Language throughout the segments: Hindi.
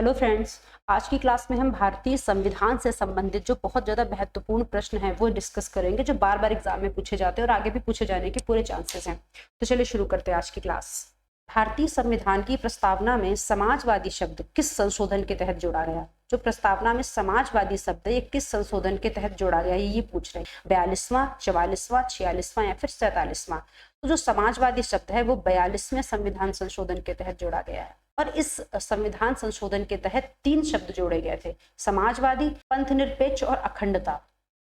हेलो फ्रेंड्स, आज की क्लास में हम भारतीय संविधान से संबंधित जो बहुत ज़्यादा महत्वपूर्ण प्रश्न हैं वो डिस्कस करेंगे, जो बार बार एग्जाम में पूछे जाते हैं और आगे भी पूछे जाने के पूरे चांसेस हैं। तो चलिए शुरू करते हैं आज की क्लास। भारतीय संविधान की प्रस्तावना में समाजवादी शब्द किस संशोधन के तहत जोड़ा गया? जो प्रस्तावना में समाजवादी शब्द है ये किस संशोधन के तहत जोड़ा गया ये पूछ रहे हैं। 42वां, 44वां, 46वां या फिर 47वां? तो जो समाजवादी शब्द है वो 42वें संविधान संशोधन के तहत जोड़ा गया है। और इस संविधान संशोधन के तहत 3 शब्द जोड़े गए थे, समाजवादी, पंथनिरपेक्ष और अखंडता।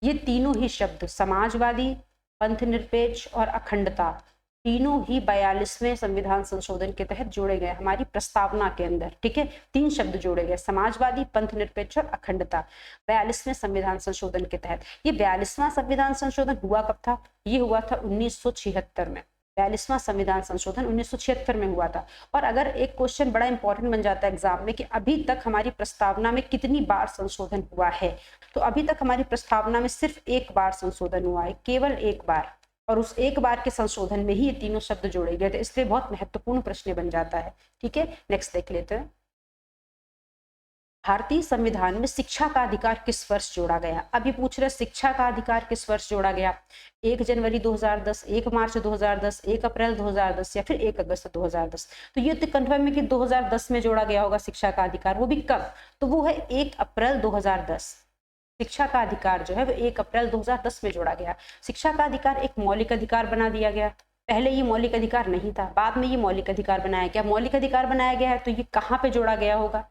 ये तीनों ही शब्द समाजवादी, पंथनिरपेक्ष और अखंडता तीनों ही 42वें संविधान संशोधन के तहत जोड़े गए हमारी प्रस्तावना के अंदर। ठीक है, 3 शब्द जोड़े गए, समाजवादी, पंथनिरपेक्ष और अखंडता 42वें संविधान संशोधन के तहत। ये 42वां संविधान संशोधन हुआ कब था? ये हुआ था 1976 में। 42वां संविधान संशोधन 1976 में हुआ था। और अगर एक क्वेश्चन बड़ा इंपॉर्टेंट बन जाता है एग्जाम में कि अभी तक हमारी प्रस्तावना में कितनी बार संशोधन हुआ है, तो अभी तक हमारी प्रस्तावना में सिर्फ एक बार संशोधन हुआ है, केवल एक बार। और उस एक बार के संशोधन में ही ये तीनों शब्द जोड़े गए थे, इसलिए बहुत महत्वपूर्ण प्रश्न बन जाता है। ठीक है, नेक्स्ट देख लेते हैं। भारतीय संविधान में शिक्षा का अधिकार किस वर्ष जोड़ा गया? अभी पूछ रहे शिक्षा का अधिकार किस वर्ष जोड़ा गया? 1 जनवरी 2010, 1 मार्च 2010, 1 अप्रैल 2010 या फिर 1 अगस्त 2010? तो ये तो कंफर्म है कि 2010 में जोड़ा गया होगा शिक्षा का अधिकार। वो भी कब? तो वो है 1 अप्रैल 2010। शिक्षा का अधिकार जो है वो 1 अप्रैल 2010 में जोड़ा गया। शिक्षा का अधिकार एक मौलिक अधिकार बना दिया गया। पहले ये मौलिक अधिकार नहीं था, बाद में ये मौलिक अधिकार बनाया गया। मौलिक अधिकार बनाया गया है तो ये कहाँ पे जोड़ा गया होगा?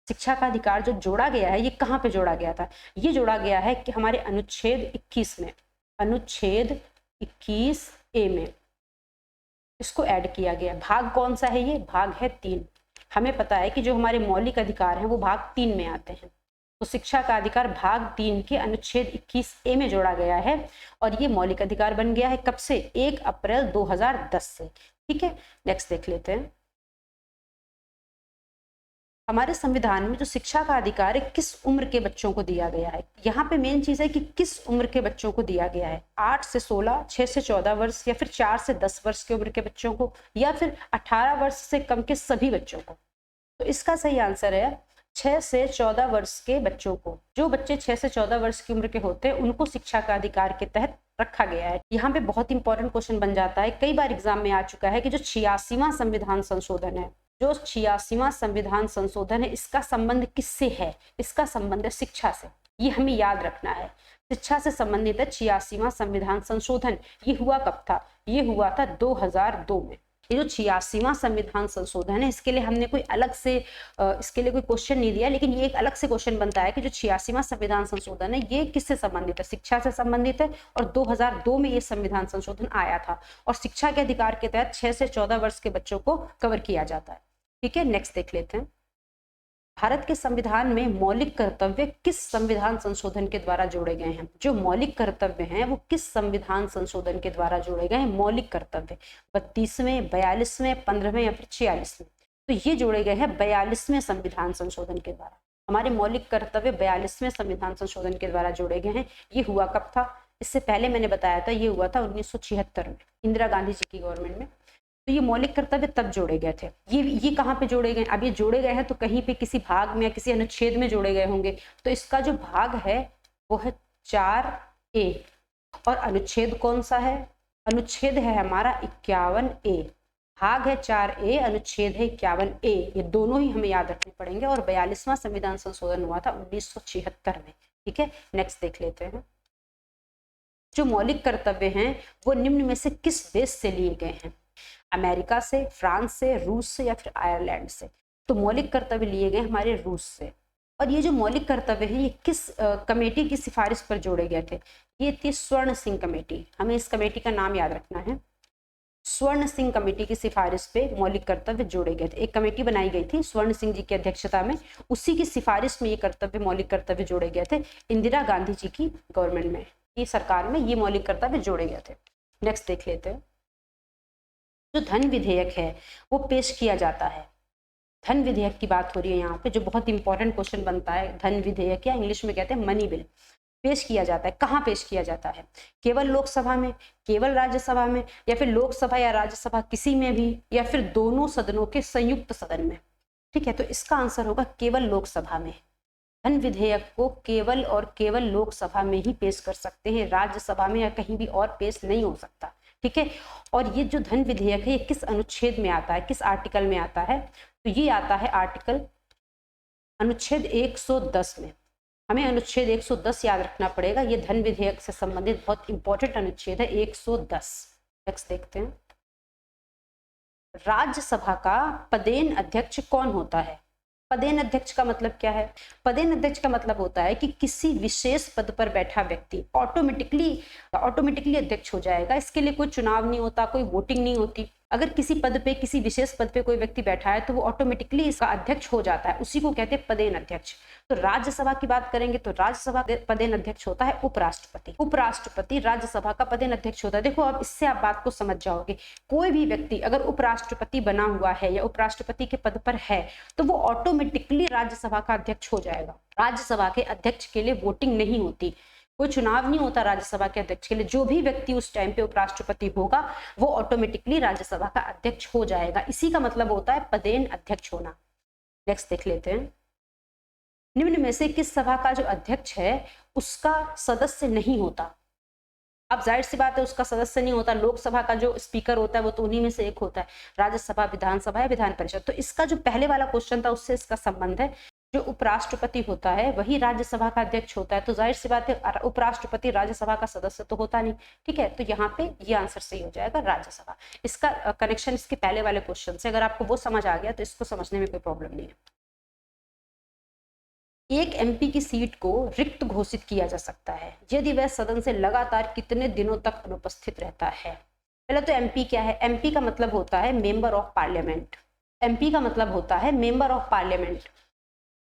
शिक्षा का अधिकार जो जोड़ा गया है ये कहाँ पे जोड़ा गया था? ये जोड़ा गया है कि हमारे अनुच्छेद 21 में, अनुच्छेद 21A में इसको ऐड किया गया। भाग कौन सा है? ये भाग है 3। हमें पता है कि जो हमारे मौलिक अधिकार हैं वो भाग 3 में आते हैं, तो शिक्षा का अधिकार भाग 3 के अनुच्छेद 21A में जोड़ा गया है और ये मौलिक अधिकार बन गया है। कब से? 1 अप्रैल 2010 से। ठीक है, नेक्स्ट देख लेते हैं। हमारे संविधान में जो शिक्षा का अधिकार है किस उम्र के बच्चों को दिया गया है? यहाँ पे मेन चीज है कि किस उम्र के बच्चों को दिया गया है। 8 से 16, 6 से 14 वर्ष या फिर 4 से 10 वर्ष की उम्र के बच्चों को, या फिर 18 वर्ष से कम के सभी बच्चों को? तो इसका सही आंसर है 6 से 14 वर्ष के बच्चों को। जो बच्चे 6 से 14 वर्ष की उम्र के होते हैं उनको शिक्षा का अधिकार के तहत रखा गया है। यहाँ पे बहुत इंपॉर्टेंट क्वेश्चन बन जाता है, कई बार एग्जाम में आ चुका है कि जो 86वां संविधान संशोधन है, जो 86वां संविधान संशोधन है इसका संबंध किससे है? इसका संबंध है शिक्षा से। ये हमें याद रखना है, शिक्षा से संबंधित है 86वां संविधान संशोधन। ये हुआ कब था? ये हुआ था 2002 में। ये जो 86वां संविधान संशोधन है इसके लिए हमने कोई अलग से इसके लिए कोई क्वेश्चन नहीं दिया, लेकिन ये एक अलग से क्वेश्चन बनता है कि जो 86वां संविधान संशोधन है ये किससे संबंधित है? शिक्षा से संबंधित है। और 2002 में ये संविधान संशोधन आया था और शिक्षा के अधिकार के तहत 6 से 14 वर्ष के बच्चों को कवर किया जाता है। ठीक है, नेक्स्ट देख लेते हैं। भारत के संविधान में मौलिक कर्तव्य किस संविधान संशोधन के द्वारा जोड़े गए हैं? जो मौलिक कर्तव्य हैं वो किस संविधान संशोधन के द्वारा जोड़े गए हैं? मौलिक कर्तव्य 32वें, 42वें, 15वें या फिर 46वें? तो ये जोड़े गए हैं 42वें संविधान संशोधन के द्वारा। हमारे मौलिक कर्तव्य 42वें संविधान संशोधन के द्वारा जोड़े गए हैं। ये हुआ कब था? इससे पहले मैंने बताया था ये हुआ था 1976 में, इंदिरा गांधी जी की गवर्नमेंट में। तो ये मौलिक कर्तव्य तब जोड़े गए थे। ये कहाँ पे जोड़े गए? अब ये जोड़े गए हैं तो कहीं पे किसी भाग में या किसी अनुच्छेद में जोड़े गए होंगे। तो इसका जो भाग है वो है 4A। और अनुच्छेद कौन सा है? अनुच्छेद है हमारा 51A। भाग है 4A, अनुच्छेद है 51A। ये दोनों ही हमें याद रखने पड़ेंगे। और 42वां संविधान संशोधन हुआ था 1976 में। ठीक है, नेक्स्ट देख लेते हैं। जो मौलिक कर्तव्य हैं वो निम्न में से किस देश से लिए गए हैं? अमेरिका से, फ्रांस से, रूस से या फिर आयरलैंड से? तो मौलिक कर्तव्य लिए गए हमारे रूस से। और ये जो मौलिक कर्तव्य है ये किस कमेटी की सिफारिश पर जोड़े गए थे? ये थी स्वर्ण सिंह कमेटी। हमें इस कमेटी का नाम याद रखना है। स्वर्ण सिंह कमेटी की सिफारिश पे मौलिक कर्तव्य जोड़े गए थे। एक कमेटी बनाई गई थी स्वर्ण सिंह जी की अध्यक्षता में, उसी की सिफारिश में ये कर्तव्य, मौलिक कर्तव्य जोड़े गए थे। इंदिरा गांधी जी की गवर्नमेंट में, ये सरकार में ये मौलिक कर्तव्य जोड़े गए थे। नेक्स्ट देख लेते हैं। जो धन विधेयक है वो पेश किया जाता है, धन विधेयक की बात हो रही है यहाँ पे, जो बहुत इंपॉर्टेंट क्वेश्चन बनता है। धन विधेयक या इंग्लिश में कहते हैं मनी बिल, पेश किया जाता है। कहाँ पेश किया जाता है? केवल लोकसभा में, केवल राज्यसभा में, या फिर लोकसभा या राज्यसभा किसी में भी, या फिर दोनों सदनों के संयुक्त सदन में? ठीक है, तो इसका आंसर होगा केवल लोकसभा में। धन विधेयक को केवल और केवल लोकसभा में ही पेश कर सकते हैं, राज्यसभा में या कहीं भी और पेश नहीं हो सकता। ठीक है, और ये जो धन विधेयक है ये किस अनुच्छेद में आता है, किस आर्टिकल में आता है, तो ये आता है अनुच्छेद 110 में। हमें अनुच्छेद 110 याद रखना पड़ेगा, ये धन विधेयक से संबंधित बहुत इंपॉर्टेंट अनुच्छेद है 110। नेक्स्ट देखते हैं, राज्यसभा का पदेन अध्यक्ष कौन होता है? पदेन अध्यक्ष का मतलब क्या है? पदेन अध्यक्ष का मतलब होता है कि किसी विशेष पद पर बैठा व्यक्ति ऑटोमेटिकली अध्यक्ष हो जाएगा। इसके लिए कोई चुनाव नहीं होता, कोई वोटिंग नहीं होती। अगर किसी पद पे, किसी विशेष पद पे कोई व्यक्ति बैठा है तो वो ऑटोमेटिकली इसका अध्यक्ष हो जाता है, उसी को कहते हैं पदेन अध्यक्ष। तो राज्यसभा की बात करेंगे तो राज्यसभा पदेन अध्यक्ष होता है उपराष्ट्रपति। उपराष्ट्रपति राज्यसभा का पदेन अध्यक्ष होता है। देखो अब इससे आप बात को समझ जाओगे, कोई भी व्यक्ति अगर उपराष्ट्रपति बना हुआ है या उपराष्ट्रपति के पद पर है तो वो ऑटोमेटिकली राज्यसभा का अध्यक्ष हो जाएगा। राज्यसभा के अध्यक्ष के लिए वोटिंग नहीं होती, कोई चुनाव नहीं होता राज्यसभा के अध्यक्ष के लिए। जो भी व्यक्ति उस टाइम पे उपराष्ट्रपति होगा वो ऑटोमेटिकली राज्यसभा का अध्यक्ष हो जाएगा। इसी का मतलब होता है पदेन अध्यक्ष होना। नेक्स्ट देख लेते हैं, निम्न में से किस सभा का जो अध्यक्ष है उसका सदस्य नहीं होता? अब जाहिर सी बात है उसका सदस्य नहीं होता, लोकसभा का जो स्पीकर होता है वो तो उन्हीं में से एक होता है, राज्यसभा, विधानसभा या विधान परिषद। तो इसका जो पहले वाला क्वेश्चन था उससे इसका संबंध है। जो उपराष्ट्रपति होता है वही राज्यसभा का अध्यक्ष होता है, तो जाहिर सी बात है उपराष्ट्रपति राज्यसभा का सदस्य तो होता नहीं। ठीक है, तो यहाँ पे ये आंसर सही हो जाएगा राज्यसभा। इसका कनेक्शन इसके पहले वाले क्वेश्चन से, अगर आपको वो समझ आ गया तो इसको समझने में कोई प्रॉब्लम नहीं है। एक एमपी की सीट को रिक्त घोषित किया जा सकता है यदि वह सदन से लगातार कितने दिनों तक अनुपस्थित रहता है। पहले तो एमपी क्या है? एमपी का मतलब होता है मेंबर ऑफ पार्लियामेंट। एमपी का मतलब होता है मेंबर ऑफ पार्लियामेंट।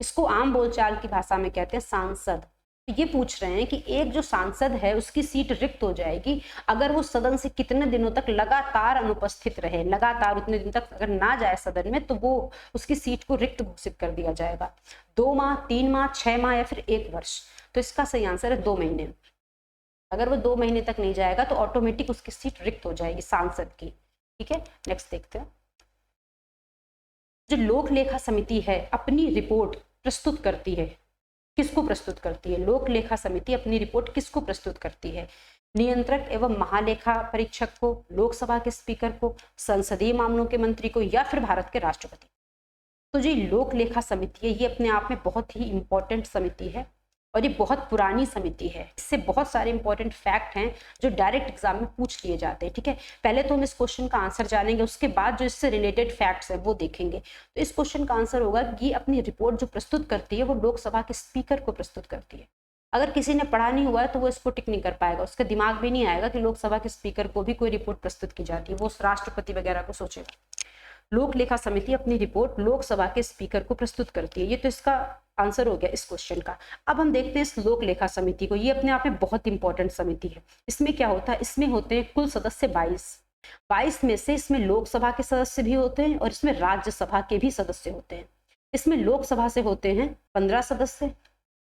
इसको आम बोलचाल की भाषा में कहते हैं सांसद। ये पूछ रहे हैं कि एक जो सांसद है उसकी सीट रिक्त हो जाएगी अगर वो सदन से कितने दिनों तक लगातार अनुपस्थित रहे। लगातार उतने दिन तक अगर ना जाए सदन में तो वो उसकी सीट को रिक्त घोषित कर दिया जाएगा। 2 माह, 3 माह, 6 माह या फिर 1 वर्ष। तो इसका सही आंसर है 2 महीने। अगर वो 2 महीने तक नहीं जाएगा तो ऑटोमेटिक उसकी सीट रिक्त हो जाएगी सांसद की। ठीक है, नेक्स्ट देखते हैं, जो लोक लेखा समिति है अपनी रिपोर्ट प्रस्तुत करती है, किसको प्रस्तुत करती है? लोक लेखा समिति अपनी रिपोर्ट किसको प्रस्तुत करती है? नियंत्रक एवं महालेखा परीक्षक को, लोकसभा के स्पीकर को, संसदीय मामलों के मंत्री को या फिर भारत के राष्ट्रपति। तो जो लोक लेखा समिति है ये अपने आप में बहुत ही इंपॉर्टेंट समिति है और ये बहुत पुरानी समिति है। इससे बहुत सारे इंपॉर्टेंट फैक्ट हैं जो डायरेक्ट एग्जाम में पूछ लिए जाते हैं। ठीक है, पहले तो हम इस क्वेश्चन का आंसर जानेंगे, उसके बाद जो इससे रिलेटेड फैक्ट्स हैं वो देखेंगे। तो इस क्वेश्चन का आंसर होगा कि ये अपनी रिपोर्ट जो प्रस्तुत करती है वो लोकसभा के स्पीकर को प्रस्तुत करती है। अगर किसी ने पढ़ा नहीं हुआ है तो वो इसको टिक नहीं कर पाएगा, उसके दिमाग में नहीं आएगा कि लोकसभा के स्पीकर को भी कोई रिपोर्ट प्रस्तुत की जाती है, वो राष्ट्रपति वगैरह को सोचेगा। लोक लेखा समिति अपनी रिपोर्ट लोकसभा के स्पीकर को प्रस्तुत करती है। ये तो इसका आंसर हो गया इस क्वेश्चन का। अब हम देखते हैं इस लोक लेखा समिति को। ये अपने आप में बहुत इंपॉर्टेंट समिति है। इसमें क्या होता है? इसमें होते हैं कुल सदस्य 22 में से इसमें लोकसभा के सदस्य भी होते हैं और इसमें राज्यसभा के भी सदस्य होते हैं। इसमें लोकसभा से होते हैं 15 सदस्य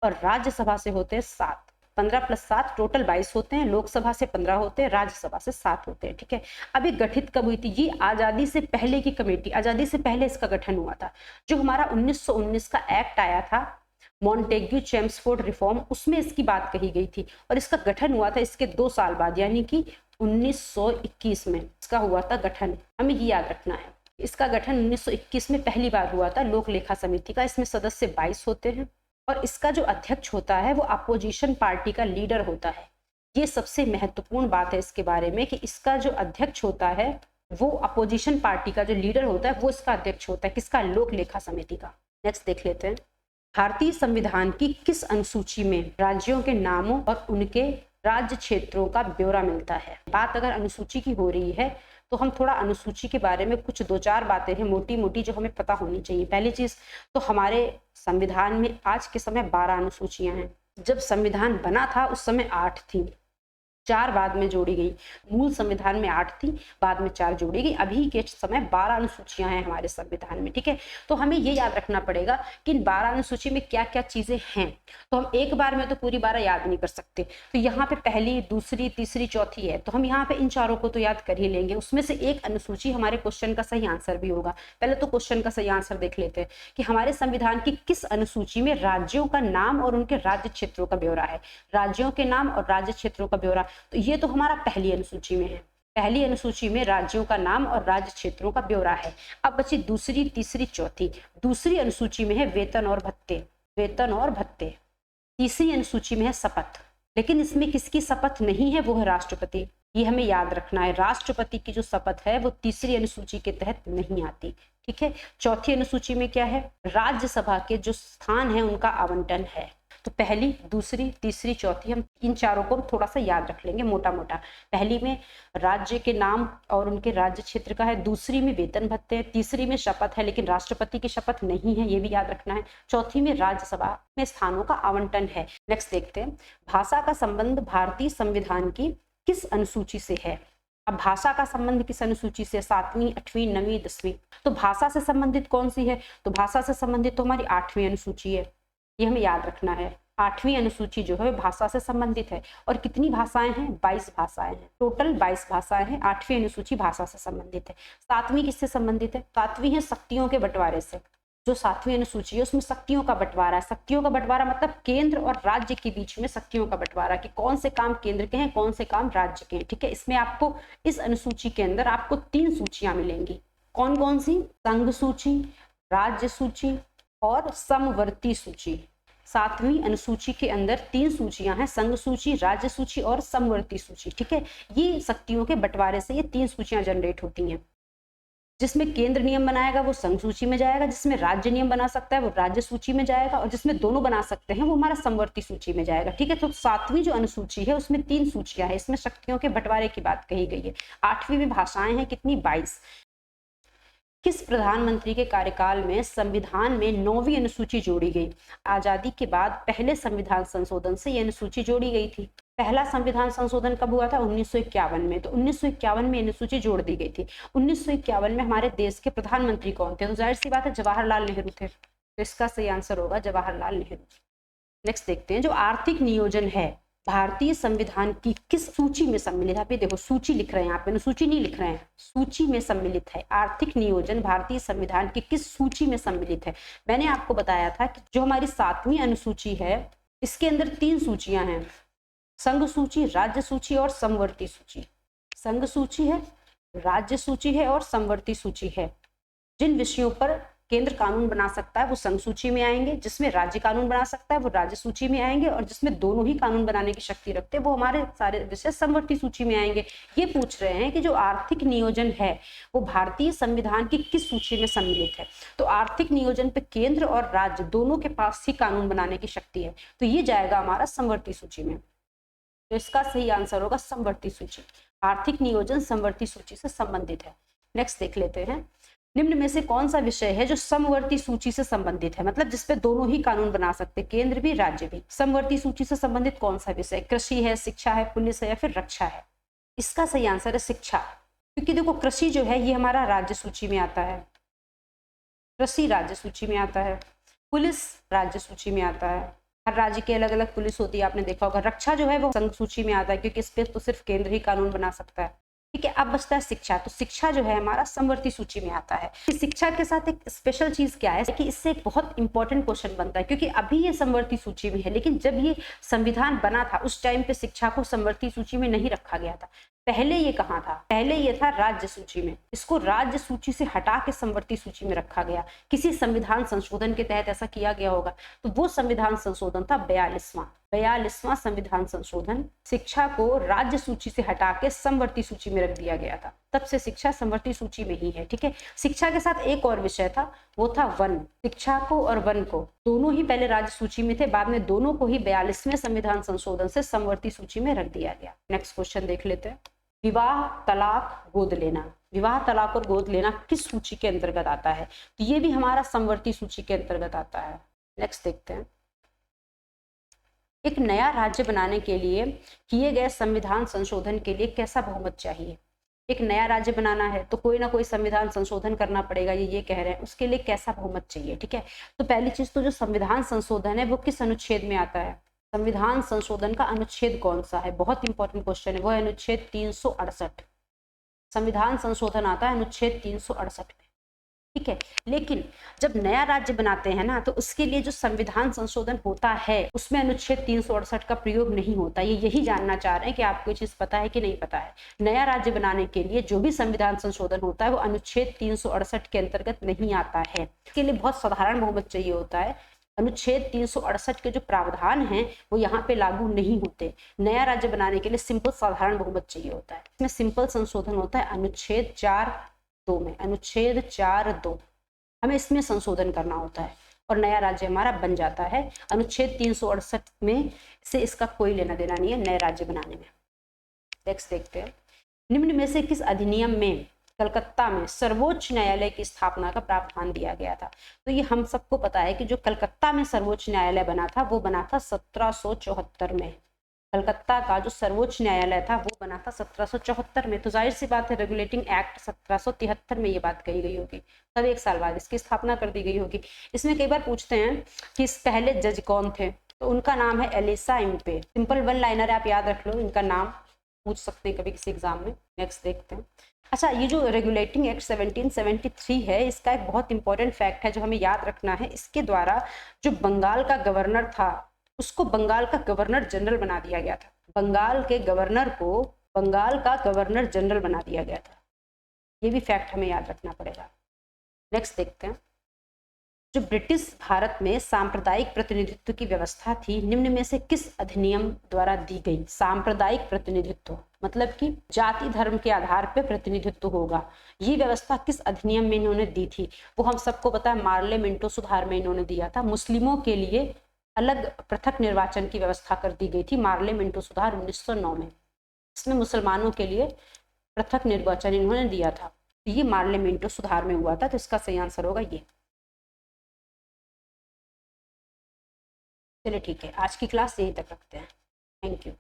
और राज्यसभा से होते हैं 7। 15 + 7 टोटल 22 होते हैं। लोकसभा से 15 होते हैं, राज्यसभा से 7 होते हैं। ठीक है, अभी गठित कब हुई थी? ये आजादी से पहले की कमेटी, आजादी से पहले इसका गठन हुआ था। जो हमारा 1919 का एक्ट आया था मॉन्टेग्यू चेम्सफोर्ड रिफॉर्म, उसमें इसकी बात कही गई थी और इसका गठन हुआ था इसके 2 साल बाद, यानी कि 1921 में इसका हुआ था गठन। हमें ये याद रखना है, इसका गठन 1921 में पहली बार हुआ था लोक लेखा समिति का। इसमें सदस्य 22 होते हैं और इसका जो अध्यक्ष होता है वो अपोजिशन पार्टी का लीडर होता है। ये सबसे महत्वपूर्ण बात है इसके बारे में कि इसका जो अध्यक्ष होता है वो अपोजिशन पार्टी का जो लीडर होता है वो इसका अध्यक्ष होता है। किसका? लोक लेखा समिति का। नेक्स्ट देख लेते हैं, भारतीय संविधान की किस अनुसूची में राज्यों के नामों और उनके राज्य क्षेत्रों का ब्यौरा मिलता है? बात अगर अनुसूची की हो रही है तो हम थोड़ा अनुसूची के बारे में कुछ 2-4 बातें हैं मोटी मोटी जो हमें पता होनी चाहिए। पहली चीज तो हमारे संविधान में आज के समय 12 अनुसूचियां हैं। जब संविधान बना था उस समय 8 थी। 4 बाद में जोड़ी गई। मूल संविधान में 8 थी, बाद में 4 जोड़ी गई। अभी के समय 12 अनुसूचियां हैं हमारे संविधान में, ठीक है। तो हमें ये याद रखना पड़ेगा कि इन 12 अनुसूची में क्या क्या चीजें हैं। तो हम एक बार में तो पूरी 12 याद नहीं कर सकते। तो यहाँ पे पहली, दूसरी, तीसरी, चौथी है, तो हम यहाँ पे इन चारों को तो याद कर ही लेंगे। उसमें से एक अनुसूची हमारे क्वेश्चन का सही आंसर भी होगा। पहले तो क्वेश्चन का सही आंसर देख लेते हैं कि हमारे संविधान की किस अनुसूची में राज्यों का नाम और उनके राज्य क्षेत्रों का ब्यौरा है। राज्यों के नाम और राज्य क्षेत्रों का ब्यौरा, तो ये तो हमारा पहली अनुसूची में है। पहली अनुसूची में राज्यों का नाम और राज्य क्षेत्रों का ब्यौरा है। अब बची दूसरी, तीसरी, चौथी। दूसरी अनुसूची में है वेतन और भत्ते, वेतन और भत्ते। तीसरी अनुसूची में है शपथ, लेकिन इसमें किसकी शपथ नहीं है, वो है राष्ट्रपति। ये हमें याद रखना है, राष्ट्रपति की जो शपथ है वो तीसरी अनुसूची के तहत नहीं आती, ठीक है। चौथी अनुसूची में क्या है, राज्यसभा के जो स्थान है उनका आवंटन है। तो पहली, दूसरी, तीसरी, चौथी, हम इन चारों को थोड़ा सा याद रख लेंगे मोटा मोटा। पहली में राज्य के नाम और उनके राज्य क्षेत्र का है, दूसरी में वेतन भत्ते है, तीसरी में शपथ है लेकिन राष्ट्रपति की शपथ नहीं है, ये भी याद रखना है। चौथी में राज्यसभा में स्थानों का आवंटन है। नेक्स्ट देखते हैं, भाषा का संबंध भारतीय संविधान की किस अनुसूची से है। अब भाषा का संबंध किस अनुसूची से, 7वीं, 8वीं, 9वीं, 10वीं। तो भाषा से संबंधित कौन सी है, तो भाषा से संबंधित तो हमारी 8वीं अनुसूची है, ये हमें याद रखना है। 8वीं अनुसूची जो है भाषा से संबंधित है। और कितनी भाषाएं हैं, 22 भाषाएं हैं, टोटल 22 भाषाएं हैं। 8वीं अनुसूची भाषा से संबंधित है। 7वीं किससे संबंधित है, 7वीं है शक्तियों के बंटवारे से। जो 7वीं अनुसूची है उसमें शक्तियों का बंटवारा है। शक्तियों का बंटवारा मतलब केंद्र और राज्य के बीच में शक्तियों का बंटवारा, कि कौन से काम केंद्र के हैं, कौन से काम राज्य के हैं, ठीक है। इसमें आपको इस अनुसूची के अंदर आपको 3 सूचियां मिलेंगी। कौन कौन सी, संघ सूची, राज्य सूची और समवर्ती सूची। 7वीं अनुसूची के अंदर 3 सूचियां हैं, संघ सूची, राज्य सूची और समवर्ती सूची, ठीक है। ये शक्तियों के बंटवारे से ये 3 सूचियां जनरेट होती हैं। जिसमें केंद्र नियम बनाएगा वो संघ सूची में जाएगा, जिसमें राज्य नियम बना सकता है वो राज्य सूची में जाएगा, और जिसमें दोनों बना सकते हैं वो हमारा समवर्ती सूची में जाएगा, ठीक है। तो 7वीं जो अनुसूची है उसमें 3 सूचियां हैं, इसमें शक्तियों के बंटवारे की बात कही गई है। 8वीं में भाषाएं हैं कितनी, 22। किस प्रधानमंत्री के कार्यकाल में संविधान में 9वीं अनुसूची जोड़ी गई। आजादी के बाद पहले संविधान संशोधन से यह अनुसूची जोड़ी गई थी। पहला संविधान संशोधन कब हुआ था, 1951 में। तो 1951 में अनुसूची जोड़ दी गई थी। 1951 में हमारे देश के प्रधानमंत्री कौन थे, तो जाहिर सी बात है जवाहरलाल नेहरू थे। तो इसका सही आंसर होगा जवाहरलाल नेहरू। नेक्स्ट देखते हैं, जो आर्थिक नियोजन है भारतीय संविधान की किस सूची में सम्मिलित है। देखो सूची लिख रहे हैं यहाँ पे, सूची नहीं लिख रहे हैं, सूची में सम्मिलित है। आर्थिक नियोजन भारतीय संविधान की किस सूची में सम्मिलित है। मैंने आपको बताया था कि जो हमारी 7वीं अनुसूची है इसके अंदर 3 सूचियां हैं, संघ सूची, राज्य सूची और समवर्ती सूची। संघ सूची है, राज्य सूची है और समवर्ती सूची है। जिन विषयों पर केंद्र कानून बना सकता है वो संघ सूची में आएंगे, जिसमें राज्य कानून बना सकता है वो राज्य सूची में आएंगे, और जिसमें दोनों ही कानून बनाने की शक्ति रखते हैं वो हमारे सारे विषय समवर्ती सूची में आएंगे। ये पूछ रहे हैं कि जो आर्थिक नियोजन है वो भारतीय संविधान की किस सूची में सम्मिलित है। तो आर्थिक नियोजन पे केंद्र और राज्य दोनों के पास ही कानून बनाने की शक्ति है, तो ये जाएगा हमारा समवर्ती सूची में। तो इसका सही आंसर होगा समवर्ती सूची। आर्थिक नियोजन समवर्ती सूची से संबंधित है। नेक्स्ट देख लेते हैं, निम्न में से कौन सा विषय है जो समवर्ती सूची से संबंधित है, मतलब जिसपे दोनों ही कानून बना सकते, केंद्र भी राज्य भी। समवर्ती सूची से संबंधित कौन सा विषय, कृषि है, शिक्षा है, पुलिस है या फिर रक्षा है। इसका सही आंसर है शिक्षा, क्योंकि देखो कृषि जो है ये हमारा राज्य सूची में आता है, कृषि राज्य सूची में आता है, पुलिस राज्य सूची में आता है। हर राज्य की अलग अलग पुलिस होती है, आपने देखा होगा। रक्षा जो है वो संघ सूची में आता है, क्योंकि इस पे तो सिर्फ केंद्र ही कानून बना सकता है, ठीक है। अब बचता है शिक्षा, तो शिक्षा जो है हमारा समवर्ती सूची में आता है। शिक्षा के साथ एक स्पेशल चीज क्या है कि इससे एक बहुत इंपॉर्टेंट क्वेश्चन बनता है, क्योंकि अभी ये समवर्ती सूची में है, लेकिन जब ये संविधान बना था उस टाइम पे शिक्षा को समवर्ती सूची में नहीं रखा गया था। पहले ये कहाँ था, पहले ये था राज्य सूची में। इसको राज्य सूची से हटा के समवर्ती सूची में रखा गया, किसी संविधान संशोधन के तहत ऐसा किया गया होगा। तो वो संविधान संशोधन था 42वां संविधान संशोधन। शिक्षा को राज्य सूची से हटा के समवर्ती सूची में रख दिया गया था, तब से शिक्षा समवर्ती सूची में ही है, ठीक है। शिक्षा के साथ एक और विषय था, वो था वन। शिक्षा को और वन को दोनों ही पहले राज्य सूची में थे, बाद में दोनों को ही 42वें संविधान संशोधन से समवर्ती सूची में रख दिया गया। नेक्स्ट क्वेश्चन देख लेते हैं, विवाह, तलाक, गोद लेना। विवाह, तलाक और गोद लेना किस सूची के अंतर्गत आता है, तो ये भी हमारा समवर्ती सूची के अंतर्गत आता है। नेक्स्ट देखते हैं, एक नया राज्य बनाने के लिए किए गए संविधान संशोधन के लिए कैसा बहुमत चाहिए? एक नया राज्य बनाना है तो कोई ना कोई संविधान संशोधन करना पड़ेगा, ये कह रहे हैं, उसके लिए कैसा बहुमत चाहिए। ठीक है, तो पहली चीज तो जो संविधान संशोधन है वो किस अनुच्छेद में आता है? संविधान संशोधन का अनुच्छेद कौन सा है? बहुत इंपॉर्टेंट क्वेश्चन है, वो है अनुच्छेद 368। संविधान संशोधन आता है अनुच्छेद 368 में। ठीक है, लेकिन जब नया राज्य बनाते हैं ना तो उसके लिए जो संविधान संशोधन होता है उसमें अनुच्छेद 368 का प्रयोग नहीं होता। ये यही जानना चाह रहे हैं कि आपको ये चीज पता है कि नहीं पता है। नया राज्य बनाने के लिए जो भी संविधान संशोधन होता है वो अनुच्छेद 368 के अंतर्गत नहीं आता है। इसके लिए बहुत साधारण बहुमत चाहिए होता है। अनुच्छेद 368 के जो प्रावधान हैं वो यहाँ पे लागू नहीं होते। नया राज्य बनाने के लिए सिंपल साधारण बहुमत चाहिए होता है। इसमें सिंपल संशोधन होता है अनुच्छेद 4(2) में, अनुच्छेद 4(2) हमें इसमें संशोधन करना होता है और नया राज्य हमारा बन जाता है। अनुच्छेद 368 में से इसका कोई लेना देना नहीं है नए राज्य बनाने में। नेक्स्ट देखते हैं, निम्न में से किस अधिनियम में कलकत्ता में सर्वोच्च न्यायालय की स्थापना का प्रावधान दिया गया था? तो ये हम सबको पता है कि जो कलकत्ता में सर्वोच्च न्यायालय बना था वो बना था 1774 में। कलकत्ता का जो सर्वोच्च न्यायालय था वो बना था 1774 में। तो जाहिर सी बात है रेगुलेटिंग एक्ट 1773 में ये बात कही गई होगी, तब 1 साल बाद इसकी स्थापना कर दी गई होगी। इसमें कई बार पूछते हैं कि इस पहले जज कौन थे, तो उनका नाम है एलिसा इम्पे। सिंपल 1 लाइनर आप याद रख लो, इनका नाम पूछ सकते हैं कभी किसी एग्जाम में। नेक्स्ट देखते हैं। अच्छा, ये जो रेगुलेटिंग एक्ट 1773 है इसका एक बहुत इंपॉर्टेंट फैक्ट है जो हमें याद रखना है। इसके द्वारा जो बंगाल का गवर्नर था उसको बंगाल का गवर्नर जनरल बना दिया गया था। बंगाल के गवर्नर को बंगाल का गवर्नर जनरल बना दिया गया था। ये भी फैक्ट हमें याद रखना पड़ेगा। नेक्स्ट देखते हैं, जो ब्रिटिश भारत में सांप्रदायिक प्रतिनिधित्व की व्यवस्था थी निम्न में से किस अधिनियम द्वारा दी गई? सांप्रदायिक प्रतिनिधित्व मतलब कि जाति धर्म के आधार पर प्रतिनिधित्व होगा, ये व्यवस्था किस अधिनियम में इन्होंने दी थी? वो हम सबको पता है, मार्ले मिंटो सुधार में इन्होंने दिया था। मुस्लिमों के लिए अलग पृथक निर्वाचन की व्यवस्था कर दी गई थी मार्ले मिंटो सुधार 1909 में। इसमें मुसलमानों के लिए पृथक निर्वाचन इन्होंने दिया था। तो ये मार्ले मिंटो सुधार में हुआ था, तो इसका सही आंसर होगा ये। चलिए ठीक है, आज की क्लास यहीं तक रखते हैं। Thank you.